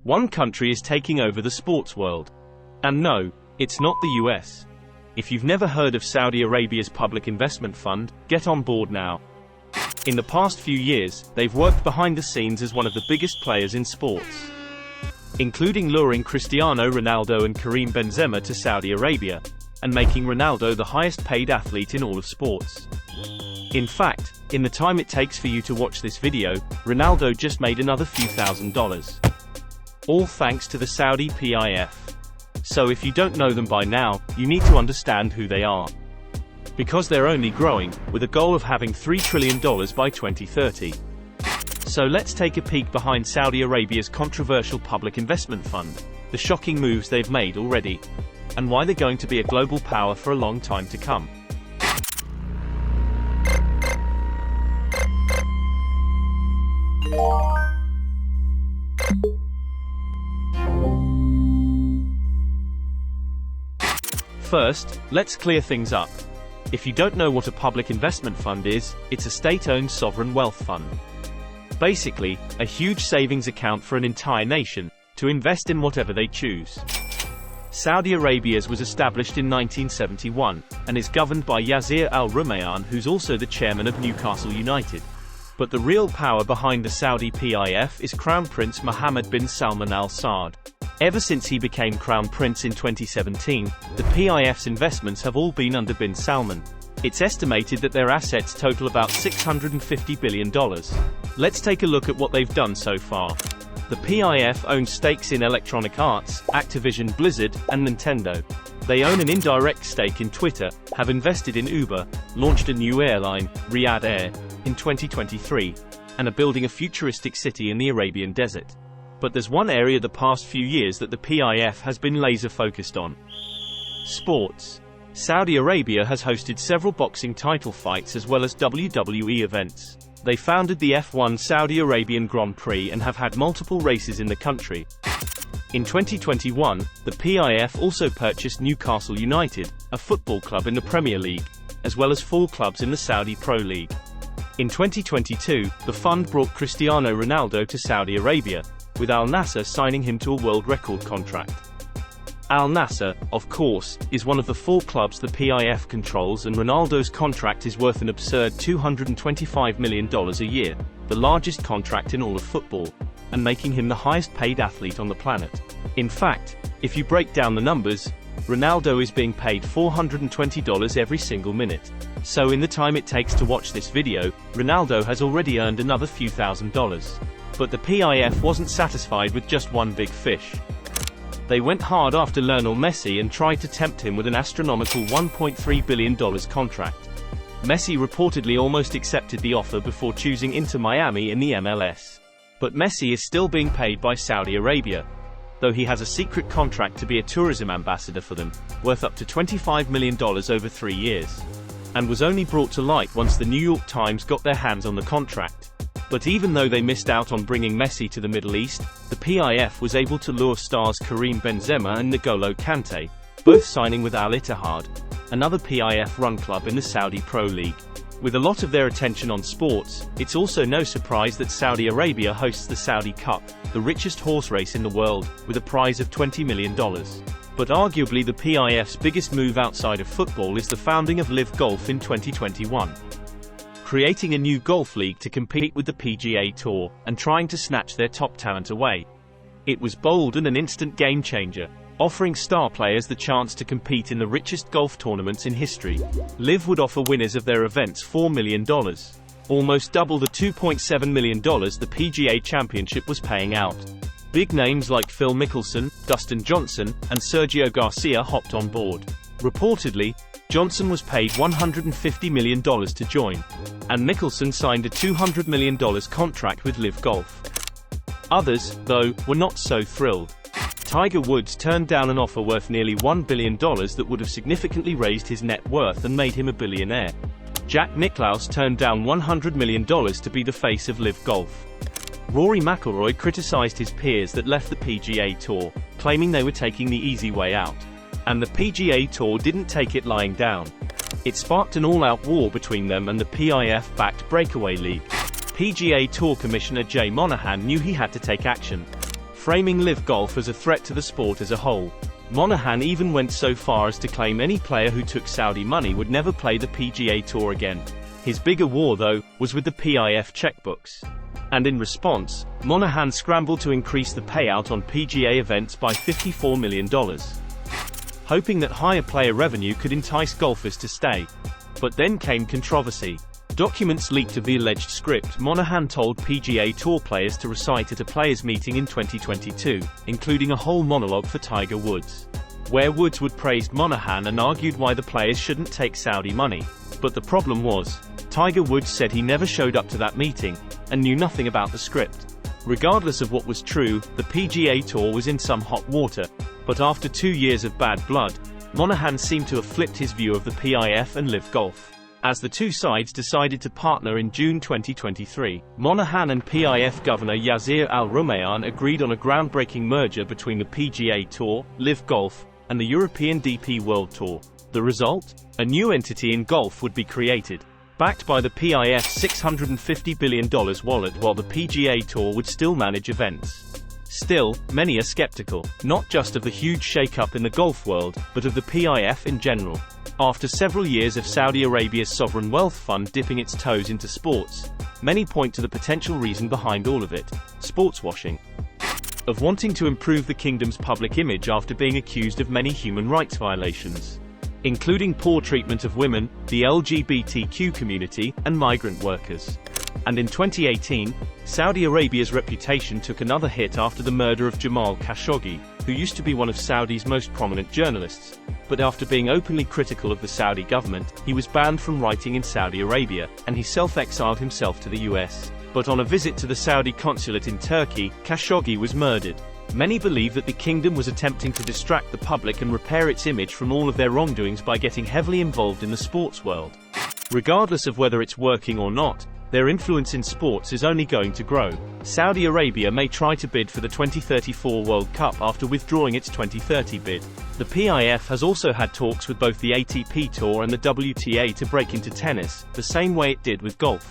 One country is taking over the sports world. And no, it's not the US. If you've never heard of Saudi Arabia's public investment fund, get on board now. In the past few years, they've worked behind the scenes as one of the biggest players in sports, including luring Cristiano Ronaldo and Karim Benzema to Saudi Arabia, and making Ronaldo the highest paid athlete in all of sports. In fact, in the time it takes for you to watch this video, Ronaldo just made another few $1,000s. All thanks to the Saudi PIF. So if you don't know them by now, you need to understand who they are. Because they're only growing, with a goal of having $3 trillion by 2030. So let's take a peek behind Saudi Arabia's controversial public investment fund, the shocking moves they've made already, and why they're going to be a global power for a long time to come. First, let's clear things up. If you don't know what a public investment fund is, it's a state-owned sovereign wealth fund. Basically, a huge savings account for an entire nation, to invest in whatever they choose. Saudi Arabia's was established in 1971, and is governed by Yasir Al Rumayyan, who's also the chairman of Newcastle United. But the real power behind the Saudi PIF is Crown Prince Mohammed bin Salman Al Saud. Ever since he became Crown Prince in 2017, the PIF's investments have all been under bin Salman. It's estimated that their assets total about $650 billion. Let's take a look at what they've done so far. The PIF owns stakes in Electronic Arts, Activision Blizzard, and Nintendo. They own an indirect stake in Twitter, have invested in Uber, launched a new airline, Riyadh Air, in 2023, and are building a futuristic city in the Arabian desert. But there's one area the past few years that the PIF has been laser-focused on. Sports. Saudi Arabia has hosted several boxing title fights as well as WWE events. They founded the F1 Saudi Arabian Grand Prix and have had multiple races in the country. In 2021, the PIF also purchased Newcastle United, a football club in the Premier League, as well as 4 clubs in the Saudi Pro League. In 2022, the fund brought Cristiano Ronaldo to Saudi Arabia, with Al Nassr signing him to a world record contract. Al Nassr, of course, is one of the 4 clubs the PIF controls, and Ronaldo's contract is worth an absurd $225 million a year, the largest contract in all of football, and making him the highest paid athlete on the planet. In fact, if you break down the numbers, Ronaldo is being paid $420 every single minute. So in the time it takes to watch this video, Ronaldo has already earned another few $1,000s. But the PIF wasn't satisfied with just one big fish. They went hard after Lionel Messi and tried to tempt him with an astronomical $1.3 billion contract. Messi reportedly almost accepted the offer before choosing Inter Miami in the MLS. But Messi is still being paid by Saudi Arabia, though he has a secret contract to be a tourism ambassador for them, worth up to $25 million over 3 years, and was only brought to light once the New York Times got their hands on the contract. But even though they missed out on bringing Messi to the Middle East, the PIF was able to lure stars Karim Benzema and N'Golo Kante, both signing with Al Ittihad, another PIF-run club in the Saudi Pro League. With a lot of their attention on sports, it's also no surprise that Saudi Arabia hosts the Saudi Cup, the richest horse race in the world, with a prize of $20 million. But arguably the PIF's biggest move outside of football is the founding of LIV Golf in 2021. Creating a new golf league to compete with the PGA Tour, and trying to snatch their top talent away. It was bold and an instant game-changer, offering star players the chance to compete in the richest golf tournaments in history. LIV would offer winners of their events $4 million, almost double the $2.7 million the PGA Championship was paying out. Big names like Phil Mickelson, Dustin Johnson, and Sergio Garcia hopped on board. Reportedly, Johnson was paid $150 million to join, and Mickelson signed a $200 million contract with LIV Golf. Others, though, were not so thrilled. Tiger Woods turned down an offer worth nearly $1 billion that would have significantly raised his net worth and made him a billionaire. Jack Nicklaus turned down $100 million to be the face of LIV Golf. Rory McIlroy criticized his peers that left the PGA Tour, claiming they were taking the easy way out. And the PGA Tour didn't take it lying down. It sparked an all-out war between them and the PIF-backed Breakaway League. PGA Tour Commissioner Jay Monahan knew he had to take action. framing LIV Golf as a threat to the sport as a whole. Monahan even went so far as to claim any player who took Saudi money would never play the PGA Tour again. His bigger war, though, was with the PIF checkbooks. And in response, Monahan scrambled to increase the payout on PGA events by $54 million, hoping that higher player revenue could entice golfers to stay. But then came controversy. Documents leaked of the alleged script Monahan told PGA Tour players to recite at a players' meeting in 2022, including a whole monologue for Tiger Woods, where Woods would praise Monahan and argued why the players shouldn't take Saudi money. But the problem was, Tiger Woods said he never showed up to that meeting, and knew nothing about the script. Regardless of what was true, the PGA Tour was in some hot water. But after 2 years of bad blood, Monahan seemed to have flipped his view of the PIF and LIV Golf. As the two sides decided to partner in June 2023, Monahan and PIF Governor Yasir Al-Rumayyan agreed on a groundbreaking merger between the PGA Tour, LIV Golf, and the European DP World Tour. The result? A new entity in golf would be created, backed by the PIF's $650 billion wallet, while the PGA Tour would still manage events. Still, many are skeptical, not just of the huge shake-up in the golf world, but of the PIF in general. After several years of Saudi Arabia's sovereign wealth fund dipping its toes into sports, many point to the potential reason behind all of it: sports washing. Of wanting to improve the kingdom's public image after being accused of many human rights violations, including poor treatment of women, the LGBTQ community, and migrant workers. And in 2018, Saudi Arabia's reputation took another hit after the murder of Jamal Khashoggi, who used to be one of Saudi's most prominent journalists. But after being openly critical of the Saudi government, he was banned from writing in Saudi Arabia, and he self-exiled himself to the US. But on a visit to the Saudi consulate in Turkey, Khashoggi was murdered. Many believe that the kingdom was attempting to distract the public and repair its image from all of their wrongdoings by getting heavily involved in the sports world. Regardless of whether it's working or not, their influence in sports is only going to grow. Saudi Arabia may try to bid for the 2034 World Cup after withdrawing its 2030 bid. The PIF has also had talks with both the ATP Tour and the WTA to break into tennis, the same way it did with golf.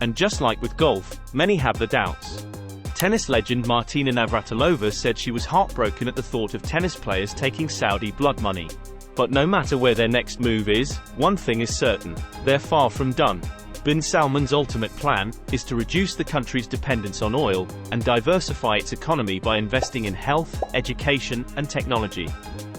And just like with golf, many have their doubts. Tennis legend Martina Navratilova said she was heartbroken at the thought of tennis players taking Saudi blood money. But no matter where their next move is, one thing is certain: they're far from done. Bin Salman's ultimate plan is to reduce the country's dependence on oil and diversify its economy by investing in health, education, and technology.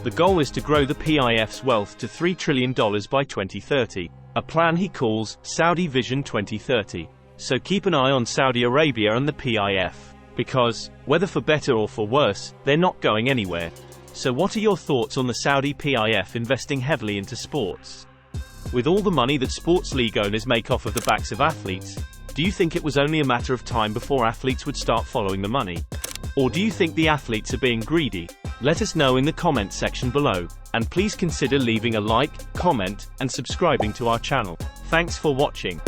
The goal is to grow the PIF's wealth to $3 trillion by 2030, a plan he calls Saudi Vision 2030. So keep an eye on Saudi Arabia and the PIF, because, whether for better or for worse, they're not going anywhere. So what are your thoughts on the Saudi PIF investing heavily into sports? With all the money that sports league owners make off of the backs of athletes, do you think it was only a matter of time before athletes would start following the money? Or do you think the athletes are being greedy? Let us know in the comments section below, and please consider leaving a like, comment, and subscribing to our channel. Thanks for watching.